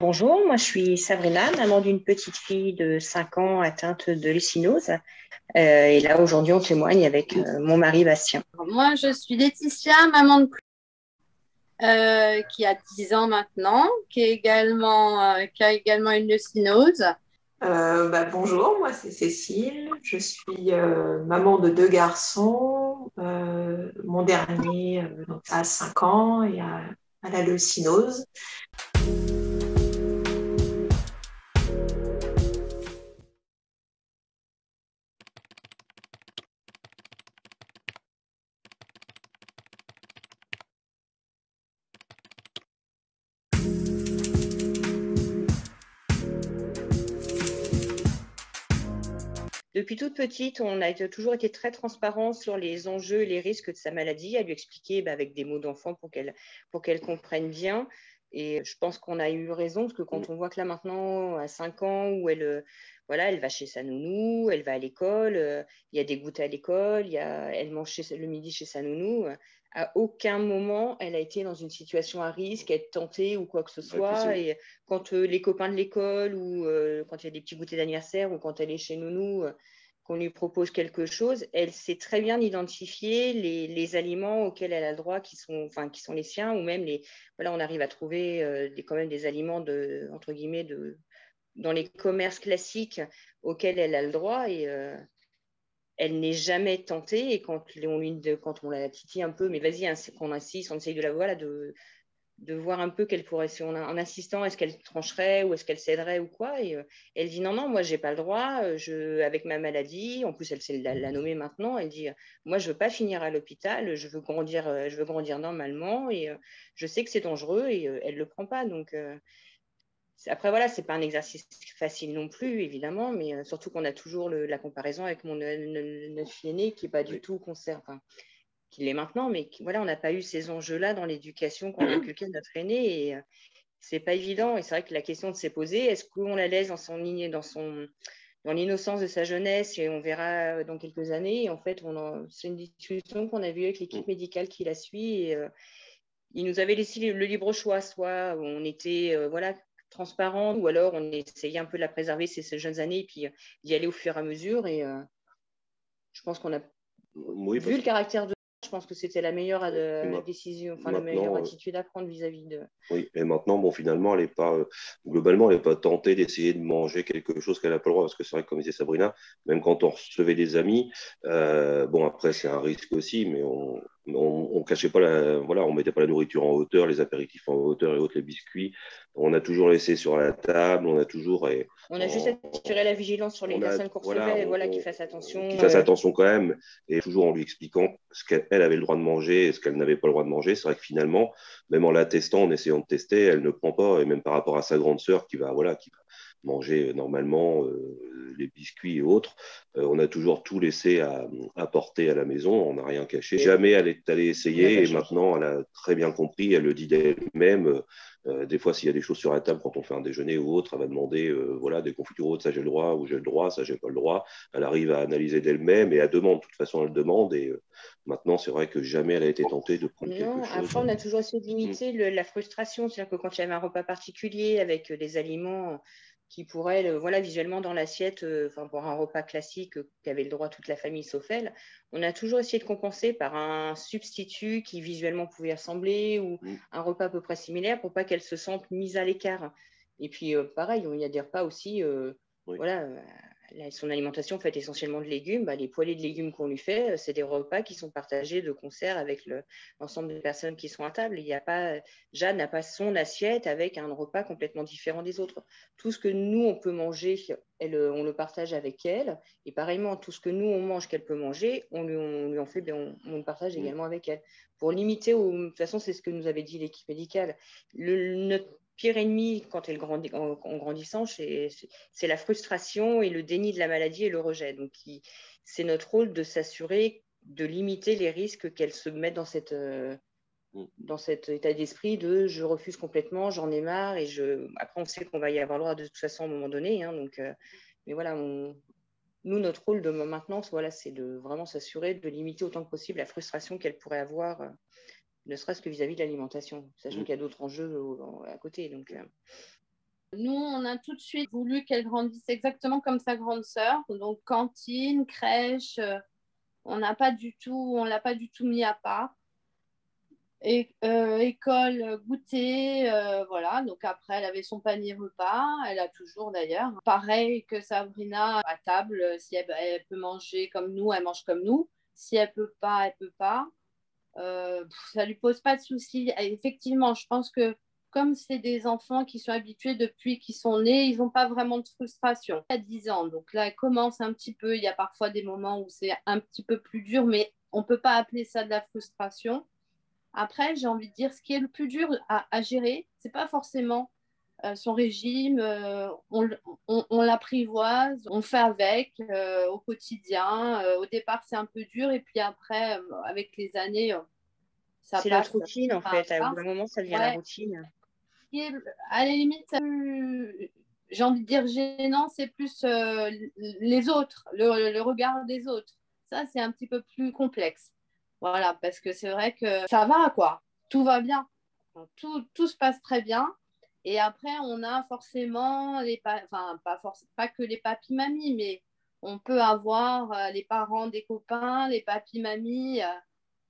Bonjour, moi je suis Sabrina, maman d'une petite fille de 5 ans atteinte de lécinose. Et là aujourd'hui on témoigne avec mon mari Bastien. Moi, je suis Laetitia, maman de qui a 10 ans maintenant, qui a également une leucinose. Bonjour, moi c'est Cécile, je suis maman de deux garçons. Mon dernier donc, a 5 ans et a la leucinose. Depuis toute petite, on a toujours été très transparent sur les enjeux et les risques de sa maladie, à lui expliquer avec des mots d'enfant pour qu'elle comprenne bien. Et je pense qu'on a eu raison, parce que quand on voit que là maintenant, à 5 ans, où voilà, elle va chez sa nounou, elle va à l'école, il y a des goûters à l'école, elle mange le midi chez sa nounou. À aucun moment, elle a été dans une situation à risque, être tentée ou quoi que ce soit. Et quand les copains de l'école ou quand il y a des petits goûters d'anniversaire ou quand elle est chez nounou, qu'on lui propose quelque chose, elle sait très bien identifier les aliments auxquels elle a le droit, qui sont les siens, ou même voilà, on arrive à trouver quand même des aliments entre guillemets dans les commerces classiques auxquels elle a le droit. Et elle n'est jamais tentée. Et quand on la titille un peu, mais vas-y, hein, qu'on insiste, on essaye de la voilà, de voir un peu qu'elle pourrait, en insistant, est-ce qu'elle trancherait ou est-ce qu'elle céderait ou quoi. Et elle dit non, non, moi, j'ai pas le droit, avec ma maladie, en plus, elle sait la nommer maintenant, elle dit, moi, je veux pas finir à l'hôpital, je veux grandir normalement et je sais que c'est dangereux et elle le prend pas. Donc, après, voilà, c'est pas un exercice facile non plus, évidemment, mais surtout qu'on a toujours la comparaison avec notre fille aînée qui est pas du tout concerne, enfin, qui l'est maintenant, mais voilà, on n'a pas eu ces enjeux-là dans l'éducation qu'on a inculqué à notre aîné et c'est pas évident. Et c'est vrai que la question de s'est posée, est-ce qu'on la laisse dans l'innocence de sa jeunesse et on verra dans quelques années. Et en fait, c'est une discussion qu'on a vue avec l'équipe médicale qui la suit et ils nous avaient laissé le libre choix, soit on était voilà transparent ou alors on essayait un peu de la préserver ces jeunes années et puis d'y aller au fur et à mesure. Et je pense qu'on a Oui, vu parce le caractère de je pense que c'était la meilleure que décision, enfin la meilleure maintenant, attitude à prendre vis-à-vis de. oui, et maintenant, bon, finalement, elle est pas, globalement, elle n'est pas tentée d'essayer de manger quelque chose qu'elle n'a pas le droit, parce que c'est vrai que, comme disait Sabrina, même quand on recevait des amis, bon, après, c'est un risque aussi, mais on cachait pas voilà, on mettait pas la nourriture en hauteur, les apéritifs en hauteur et autres, les biscuits. On a toujours laissé sur la table, on a toujours, On a juste on, assuré la vigilance sur les on a, personnes qu'on voilà, recevait, voilà, qu'ils fassent attention. qu'il fasse attention quand même, et toujours en lui expliquant ce qu'elle avait le droit de manger et ce qu'elle n'avait pas le droit de manger. C'est vrai que finalement, même en la testant, en essayant de tester, elle ne prend pas, et même par rapport à sa grande sœur voilà, qui va manger normalement les biscuits et autres, on a toujours tout laissé à porter à la maison, on n'a rien caché. Jamais elle est allée essayer, et maintenant elle a très bien compris, elle le dit d'elle-même. Des fois, s'il y a des choses sur la table, quand on fait un déjeuner ou autre, elle va demander voilà, des confitures ou autres, ça j'ai le droit, ou j'ai le droit, ça j'ai pas le droit. Elle arrive à analyser d'elle-même et elle demande. De toute façon, elle demande. Et maintenant, c'est vrai que jamais elle a été tentée de prendre quelque Non, chose. après, on a toujours essayé de limiter la frustration. C'est-à-dire que quand il y avait un repas particulier avec des aliments qui pourraient, voilà, visuellement dans l'assiette, enfin, pour un repas classique qu'avait le droit toute la famille sauf elle, on a toujours essayé de compenser par un substitut qui visuellement pouvait ressembler ou un repas à peu près similaire pour pas qu'elle se sente mise à l'écart. Et puis, pareil, il y a des repas aussi, Oui. voilà, son alimentation faite essentiellement de légumes, les poêlées de légumes qu'on lui fait, c'est des repas qui sont partagés de concert avec l'ensemble des personnes qui sont à table. Il y a pas, Jeanne n'a pas son assiette avec un repas complètement différent des autres. Tout ce que nous, on peut manger, on le partage avec elle. Et pareillement, tout ce que nous, on mange qu'elle peut manger, on lui en fait, on le partage également avec elle. Pour limiter, de toute façon, c'est ce que nous avait dit l'équipe médicale. Notre pire ennemi quand elle grandit, en grandissant, c'est la frustration et le déni de la maladie et le rejet. Donc, c'est notre rôle de s'assurer de limiter les risques qu'elle se mette dans cet état d'esprit de je refuse complètement, j'en ai marre. Et après, on sait qu'on va y avoir le droit de toute façon à un moment donné. Hein, donc, mais voilà, nous, notre rôle de maintenance, voilà, c'est de vraiment s'assurer de limiter autant que possible la frustration qu'elle pourrait avoir, ne serait-ce que vis-à-vis de l'alimentation, sachant qu'il y a d'autres enjeux à côté. Donc, Nous, on a tout de suite voulu qu'elle grandisse exactement comme sa grande sœur. Donc, cantine, crèche, on l'a pas du tout mis à part. Et, école, goûter, voilà. Donc après, elle avait son panier repas, elle a toujours d'ailleurs. Pareil que Sabrina à table, si elle peut manger comme nous, elle mange comme nous. Si elle peut pas, elle peut pas. Ça lui pose pas de soucis. Et effectivement, je pense que comme c'est des enfants qui sont habitués depuis qu'ils sont nés, ils n'ont pas vraiment de frustration. Elle a 10 ans, donc là, elle commence un petit peu. Il y a parfois des moments où c'est un petit peu plus dur, mais on ne peut pas appeler ça de la frustration. Après, j'ai envie de dire, ce qui est le plus dur à gérer, c'est pas forcément son régime, on l'apprivoise, on fait avec au quotidien. Au départ, c'est un peu dur, et puis après, avec les années, ça C'est notre passe. routine, en fait. À un moment, ça devient la Ouais. routine. Et à la limite, j'ai envie de dire gênant, c'est plus les autres, le regard des autres. Ça, c'est un petit peu plus complexe. Voilà, parce que c'est vrai que ça va, quoi. Tout va bien. Tout se passe très bien. Et après, on a forcément enfin, pas que les papis-mamies, mais on peut avoir les parents des copains, les papis-mamies.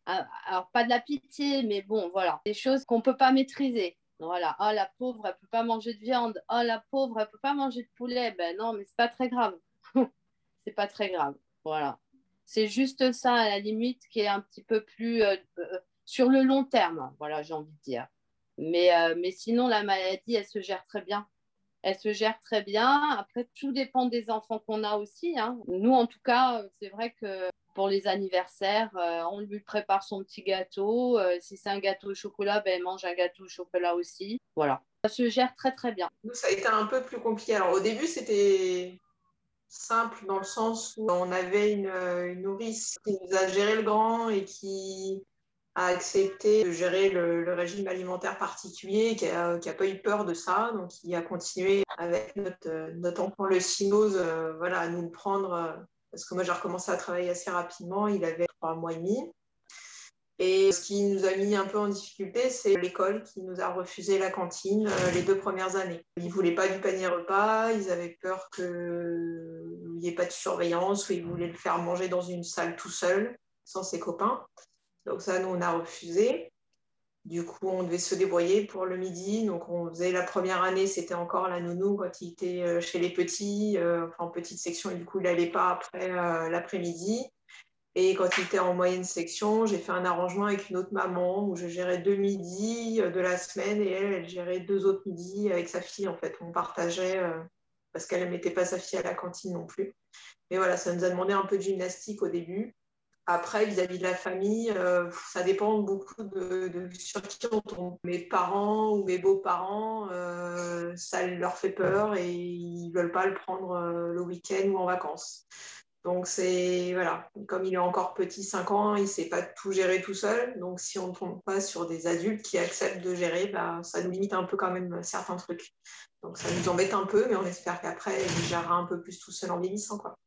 Alors, pas de la pitié, mais bon, voilà. Des choses qu'on ne peut pas maîtriser. Voilà. Oh, la pauvre, elle ne peut pas manger de viande. Oh, la pauvre, elle ne peut pas manger de poulet. Ben non, mais c'est pas très grave. C'est pas très grave. Voilà. C'est juste ça, à la limite, qui est un petit peu plus sur le long terme. Voilà, j'ai envie de dire. Mais sinon, la maladie, elle se gère très bien. Elle se gère très bien. Après, tout dépend des enfants qu'on a aussi, hein. Nous, en tout cas, c'est vrai que pour les anniversaires, on lui prépare son petit gâteau. Si c'est un gâteau au chocolat, ben, elle mange un gâteau au chocolat aussi. Voilà. Ça se gère très, très bien. Nous, ça a été un peu plus compliqué. Alors, au début, c'était simple dans le sens où on avait une nourrice qui nous a géré le grand et qui a accepté de gérer le régime alimentaire particulier, qui a pas eu peur de ça, donc qui a continué avec notre enfant le cynose, voilà, à nous le prendre, parce que moi j'ai recommencé à travailler assez rapidement, il avait 3 mois et demi. Et ce qui nous a mis un peu en difficulté, c'est l'école qui nous a refusé la cantine les 2 premières années. Ils ne voulaient pas du panier repas, ils avaient peur qu'il n'y ait pas de surveillance, ou ils voulaient le faire manger dans une salle tout seul, sans ses copains. Donc ça, nous, on a refusé. Du coup, on devait se débrouiller pour le midi. Donc, on faisait la première année, c'était encore la nounou quand il était chez les petits, enfin en petite section, et du coup, il n'allait pas après l'après-midi. Et quand il était en moyenne section, j'ai fait un arrangement avec une autre maman où je gérais 2 midis de la semaine et elle gérait 2 autres midis avec sa fille. En fait, on partageait parce qu'elle ne mettait pas sa fille à la cantine non plus. Mais voilà, ça nous a demandé un peu de gymnastique au début. Après, vis-à-vis de la famille, ça dépend beaucoup de sur qui on tombe. Mes parents ou mes beaux-parents, ça leur fait peur et ils ne veulent pas le prendre le week-end ou en vacances. Donc, c'est, voilà, comme il est encore petit, 5 ans, il ne sait pas tout gérer tout seul. Donc, si on ne tombe pas sur des adultes qui acceptent de gérer, bah, ça nous limite un peu quand même certains trucs. Donc, ça nous embête un peu, mais on espère qu'après, il gérera un peu plus tout seul en vieillissant, quoi.